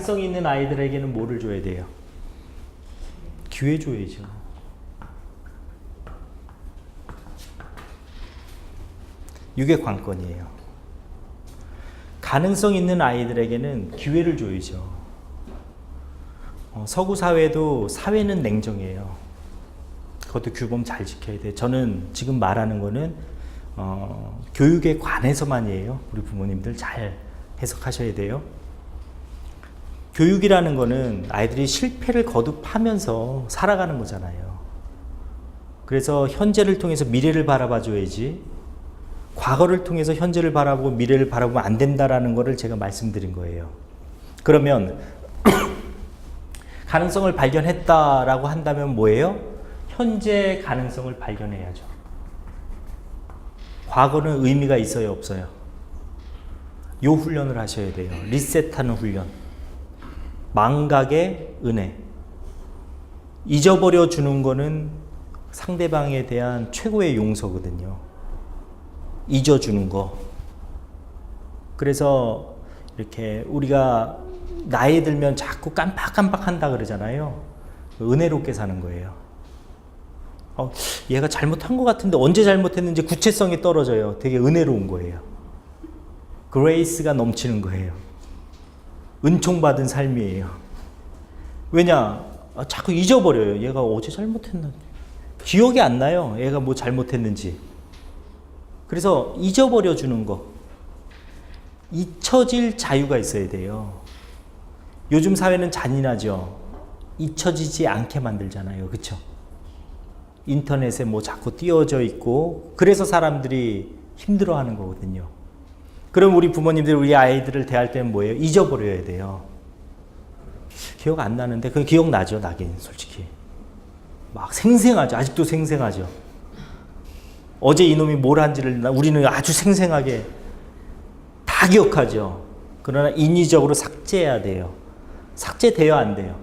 가능성 있는 아이들에게는 뭐를 줘야 돼요? 기회 줘야죠. 이게 관건이에요. 가능성 있는 아이들에게는 기회를 줘야죠. 서구 사회도 사회는 냉정해요. 그것도 규범 잘 지켜야 돼. 저는 지금 말하는 거는 교육에 관해서만이에요. 우리 부모님들 잘 해석하셔야 돼요. 교육이라는 거는 아이들이 실패를 거듭하면서 살아가는 거잖아요. 그래서 현재를 통해서 미래를 바라봐 줘야지, 과거를 통해서 현재를 바라보고 미래를 바라보면 안 된다라는 거를 제가 말씀드린 거예요. 그러면 가능성을 발견했다라고 한다면 뭐예요? 현재 가능성을 발견해야죠. 과거는 의미가 있어요, 없어요? 요 훈련을 하셔야 돼요. 리셋하는 훈련. 망각의 은혜. 잊어버려 주는 거는 상대방에 대한 최고의 용서거든요. 잊어주는 거. 그래서 이렇게 우리가 나이 들면 자꾸 깜빡깜빡 한다 그러잖아요. 은혜롭게 사는 거예요. 얘가 잘못한 것 같은데 언제 잘못했는지 구체성이 떨어져요. 되게 은혜로운 거예요. 그레이스가 넘치는 거예요. 은총받은 삶이에요. 왜냐? 자꾸 잊어버려요. 얘가 어제 잘못했나? 기억이 안 나요. 얘가 뭐 잘못했는지. 그래서 잊어버려 주는 거. 잊혀질 자유가 있어야 돼요. 요즘 사회는 잔인하죠. 잊혀지지 않게 만들잖아요. 그쵸? 인터넷에 뭐 자꾸 띄워져 있고, 그래서 사람들이 힘들어하는 거거든요. 그럼 우리 부모님들 우리 아이들을 대할 때는 뭐예요? 잊어버려야 돼요. 기억 안 나는데 그게 기억나죠. 나긴 솔직히 막 생생하죠. 아직도 생생하죠. 어제 이놈이 뭘 한지를 우리는 아주 생생하게 다 기억하죠. 그러나 인위적으로 삭제해야 돼요. 삭제돼요, 안 돼요?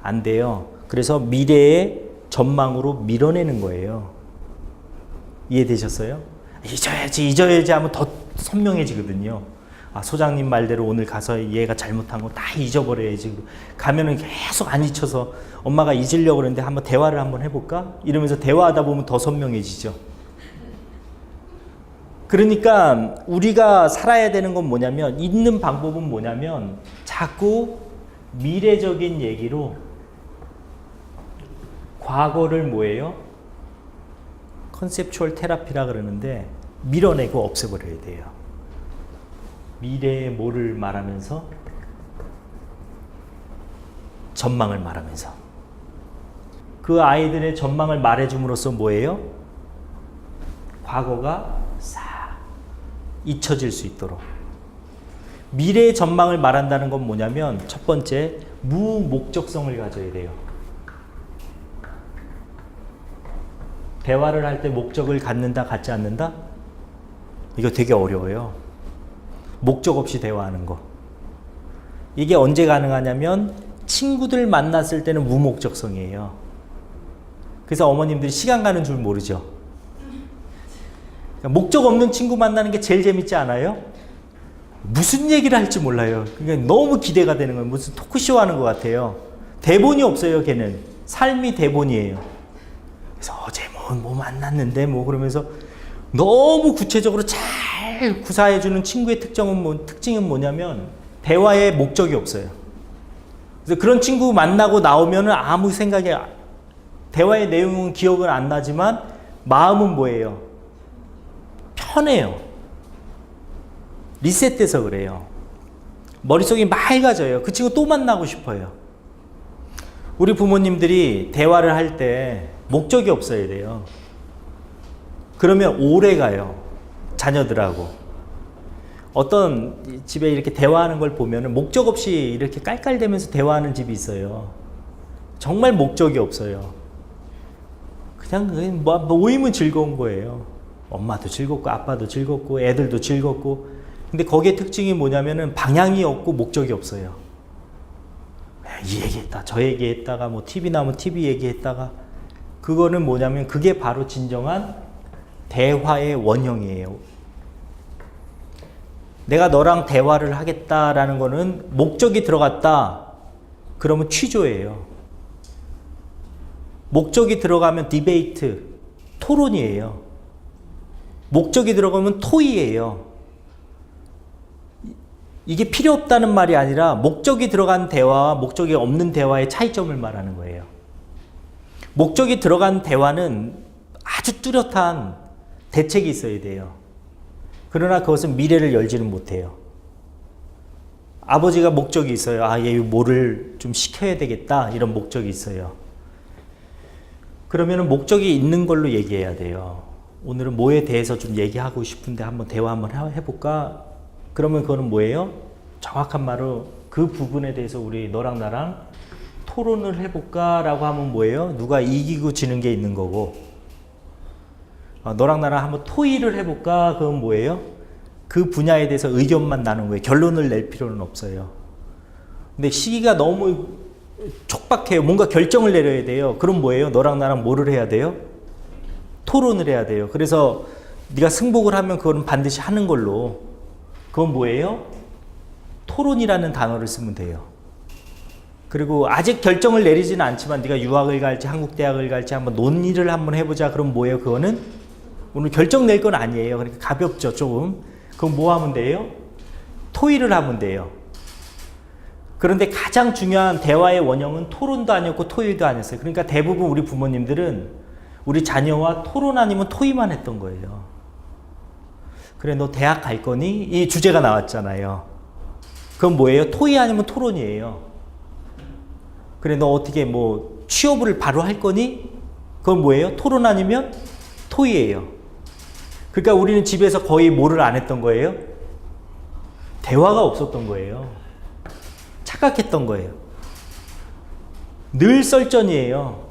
안 돼요. 그래서 미래의 전망으로 밀어내는 거예요. 이해되셨어요? 잊어야지 하면 더 선명해지거든요. 소장님 말대로 오늘 가서 얘가 잘못한 거 다 잊어버려야지. 가면은 계속 안 잊혀서 엄마가 잊으려고 그러는데 한번 대화를 한번 해볼까? 이러면서 대화하다 보면 더 선명해지죠. 그러니까 우리가 살아야 되는 건 뭐냐면, 잊는 방법은 뭐냐면 자꾸 미래적인 얘기로 과거를 뭐예요? 컨셉추얼 테라피라 그러는데 밀어내고 없애버려야 돼요. 미래의 뭐를 말하면서? 전망을 말하면서. 그 아이들의 전망을 말해줌으로써 뭐예요? 과거가 싹 잊혀질 수 있도록. 미래의 전망을 말한다는 건 뭐냐면, 첫 번째, 무목적성을 가져야 돼요. 대화를 할 때 목적을 갖는다, 갖지 않는다? 이거 되게 어려워요. 목적 없이 대화하는 거. 이게 언제 가능하냐면 친구들 만났을 때는 무목적성이에요. 그래서 어머님들이 시간 가는 줄 모르죠. 그러니까 목적 없는 친구 만나는 게 제일 재밌지 않아요? 무슨 얘기를 할지 몰라요. 그러니까 너무 기대가 되는 거예요. 무슨 토크쇼 하는 것 같아요. 대본이 없어요, 걔는. 삶이 대본이에요. 그래서 어제 뭐 만났는데 뭐 그러면서 너무 구체적으로 잘 구사해주는 친구의 특징은 뭐냐면 대화에 목적이 없어요. 그래서 그런 친구 만나고 나오면은 아무 생각이, 대화의 내용은 기억은 안 나지만 마음은 뭐예요? 편해요. 리셋돼서 그래요. 머릿속이 맑아져요. 그 친구 또 만나고 싶어요. 우리 부모님들이 대화를 할 때 목적이 없어야 돼요. 그러면 오래 가요. 자녀들하고. 어떤 집에 이렇게 대화하는 걸 보면은 목적 없이 이렇게 깔깔대면서 대화하는 집이 있어요. 정말 목적이 없어요. 그냥 모임은 즐거운 거예요. 엄마도 즐겁고 아빠도 즐겁고 애들도 즐겁고. 근데 거기에 특징이 뭐냐면은 방향이 없고 목적이 없어요. 이 얘기했다 저 얘기했다가 뭐 TV 나오면 TV 얘기했다가, 그거는 뭐냐면 그게 바로 진정한 대화의 원형이에요. 내가 너랑 대화를 하겠다라는 거는 목적이 들어갔다. 그러면 취조예요. 목적이 들어가면 디베이트, 토론이에요. 목적이 들어가면 토의예요. 이게 필요 없다는 말이 아니라 목적이 들어간 대화와 목적이 없는 대화의 차이점을 말하는 거예요. 목적이 들어간 대화는 아주 뚜렷한 대책이 있어야 돼요. 그러나 그것은 미래를 열지는 못해요. 아버지가 목적이 있어요. 아, 얘 뭐를 좀 시켜야 되겠다. 이런 목적이 있어요. 그러면 목적이 있는 걸로 얘기해야 돼요. 오늘은 뭐에 대해서 좀 얘기하고 싶은데 한번 대화 한번 해볼까? 그러면 그거는 뭐예요? 정확한 말로 그 부분에 대해서 우리 너랑 나랑 토론을 해볼까? 라고 하면 뭐예요? 누가 이기고 지는 게 있는 거고, 너랑 나랑 한번 토의를 해볼까? 그건 뭐예요? 그 분야에 대해서 의견만 나눈 거예요. 결론을 낼 필요는 없어요. 근데 시기가 너무 촉박해요. 뭔가 결정을 내려야 돼요. 그럼 뭐예요? 너랑 나랑 뭐를 해야 돼요? 토론을 해야 돼요. 그래서 네가 승복을 하면 그거는 반드시 하는 걸로. 그건 뭐예요? 토론이라는 단어를 쓰면 돼요. 그리고 아직 결정을 내리지는 않지만 네가 유학을 갈지 한국 대학을 갈지 한번 논의를 한번 해보자. 그럼 뭐예요? 그거는 오늘 결정 낼 건 아니에요. 그러니까 가볍죠, 조금. 그럼 뭐 하면 돼요? 토의를 하면 돼요. 그런데 가장 중요한 대화의 원형은 토론도 아니었고 토의도 아니었어요. 그러니까 대부분 우리 부모님들은 우리 자녀와 토론 아니면 토의만 했던 거예요. 그래, 너 대학 갈 거니? 이 주제가 나왔잖아요. 그건 뭐예요? 토의 아니면 토론이에요. 그래, 너 어떻게 뭐 취업을 바로 할 거니? 그건 뭐예요? 토론 아니면 토의예요. 그러니까 우리는 집에서 거의 뭐를 안 했던 거예요? 대화가 없었던 거예요. 착각했던 거예요. 늘 썰전이에요.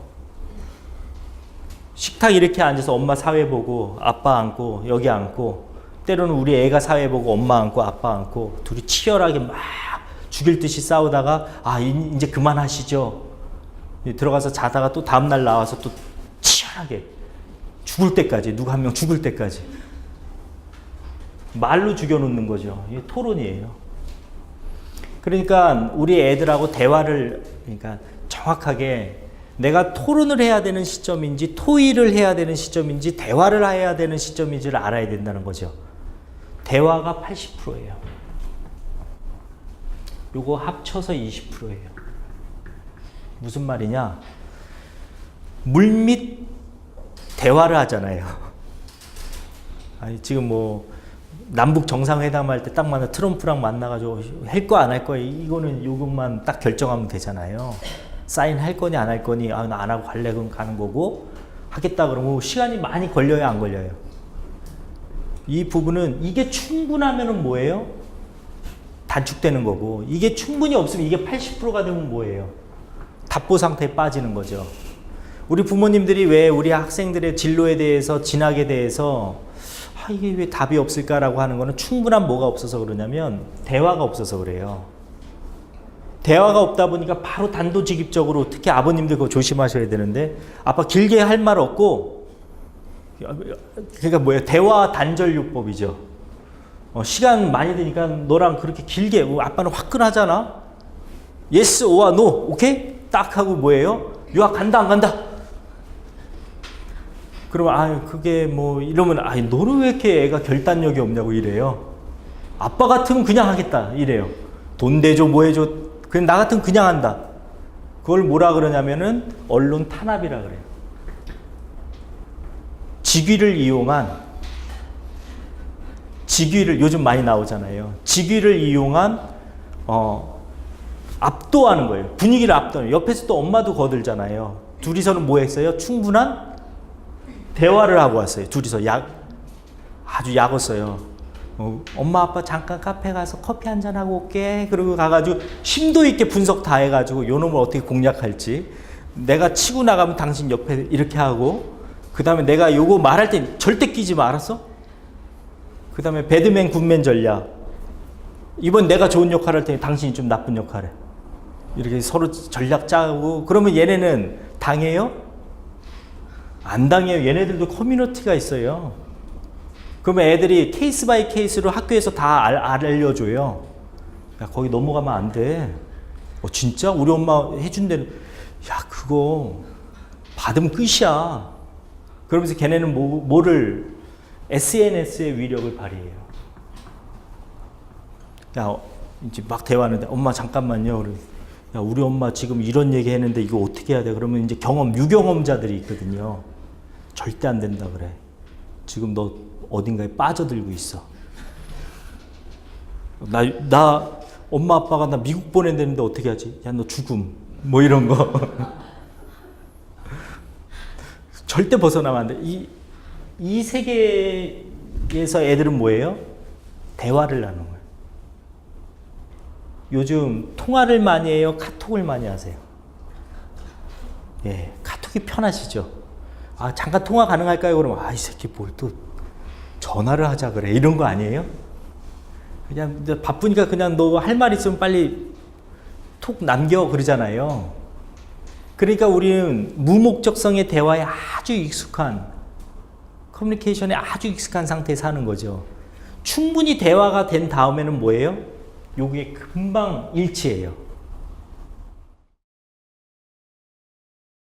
식탁 이렇게 앉아서 엄마 사회 보고 아빠 앉고 여기 앉고, 때로는 우리 애가 사회 보고 엄마 앉고 아빠 앉고 둘이 치열하게 막 죽일 듯이 싸우다가 아 이제 그만하시죠. 들어가서 자다가 또 다음날 나와서 또 치열하게 죽을 때까지, 누구 한 명 죽을 때까지 말로 죽여놓는 거죠. 이게 토론이에요. 그러니까 우리 애들하고 대화를, 그러니까 정확하게 내가 토론을 해야 되는 시점인지 토의를 해야 되는 시점인지 대화를 해야 되는 시점인지를 알아야 된다는 거죠. 대화가 80%예요. 요거 합쳐서 20%예요. 무슨 말이냐? 물밑 대화를 하잖아요. 아니, 지금 뭐 남북 정상회담 할 때 딱 만나 트럼프랑 만나가지고 할 거 안 할 거 이거는 요것만 딱 결정하면 되잖아요. 사인 할 거니 안 할 거니, 아, 나 안 하고 갈래 그럼 가는 거고, 하겠다 그러면 시간이 많이 걸려요, 안 걸려요? 이 부분은 이게 충분하면은 뭐예요? 단축되는 거고, 이게 충분히 없으면 이게 80%가 되면 뭐예요? 답보 상태에 빠지는 거죠. 우리 부모님들이 왜 우리 학생들의 진로에 대해서, 진학에 대해서 아, 이게 왜 답이 없을까라고 하는 거는 충분한 뭐가 없어서 그러냐면 대화가 없어서 그래요. 대화가 없다 보니까 바로 단도직입적으로, 특히 아버님들 그거 조심하셔야 되는데, 아빠 길게 할 말 없고, 그러니까 뭐예요? 대화 단절요법이죠. 시간 많이 드니까 너랑 그렇게 길게, 아빠는 화끈하잖아. yes or no, 오케이? 딱 하고 뭐예요? 유학 간다 안 간다? 그러면 아 그게 뭐 이러면 아 너는 왜 이렇게 애가 결단력이 없냐고 이래요. 아빠 같으면 그냥 하겠다 이래요. 돈 대줘 뭐 해줘, 그냥 나 같으면 그냥 한다. 그걸 뭐라 그러냐면은 언론 탄압이라 그래요. 직위를 이용한, 직위를 요즘 많이 나오잖아요. 직위를 이용한 압도하는 거예요. 분위기를 압도하는. 옆에서 또 엄마도 거들잖아요. 둘이서는 뭐 했어요? 충분한 대화를 하고 왔어요. 둘이서 아주 약었어요. 엄마 아빠 잠깐 카페 가서 커피 한잔 하고 올게. 그러고 가가지고 심도 있게 분석 다 해가지고 요 놈을 어떻게 공략할지, 내가 치고 나가면 당신 옆에 이렇게 하고, 그 다음에 내가 요거 말할 때 절대 끼지 마, 알았어? 그 다음에 배드맨 굿맨 전략, 이번 내가 좋은 역할 할 테니 당신이 좀 나쁜 역할 해. 이렇게 서로 전략 짜고. 그러면 얘네는 당해요? 안 당해요. 얘네들도 커뮤니티가 있어요. 그러면 애들이 케이스 바이 케이스로 학교에서 다 알려줘요. 야, 거기 넘어가면 안 돼. 진짜? 우리 엄마 해준대는. 야, 그거 받으면 끝이야. 그러면서 걔네는 뭐를 SNS의 위력을 발휘해요. 야, 이제 막 대화하는데 엄마 잠깐만요. 야, 우리 엄마 지금 이런 얘기 했는데 이거 어떻게 해야 돼? 그러면 이제 유경험자들이 있거든요. 절대 안 된다 그래. 지금 너 어딘가에 빠져들고 있어. 나 엄마 아빠가 나 미국 보낸다는데 어떻게 하지? 야, 너 죽음. 뭐 이런 거. 절대 벗어나면 안 돼. 이 세계에서 애들은 뭐예요? 대화를 나누는 거예요. 요즘 통화를 많이 해요? 카톡을 많이 하세요? 예, 카톡이 편하시죠? 아, 잠깐 통화 가능할까요? 그러면 이 새끼 뭘 또 전화를 하자 그래. 이런 거 아니에요? 그냥 바쁘니까 그냥 너 할 말 있으면 빨리 톡 남겨 그러잖아요. 그러니까 우리는 무목적성의 대화에 아주 익숙한, 커뮤니케이션에 아주 익숙한 상태에 사는 거죠. 충분히 대화가 된 다음에는 뭐예요? 요게 금방 일치해요.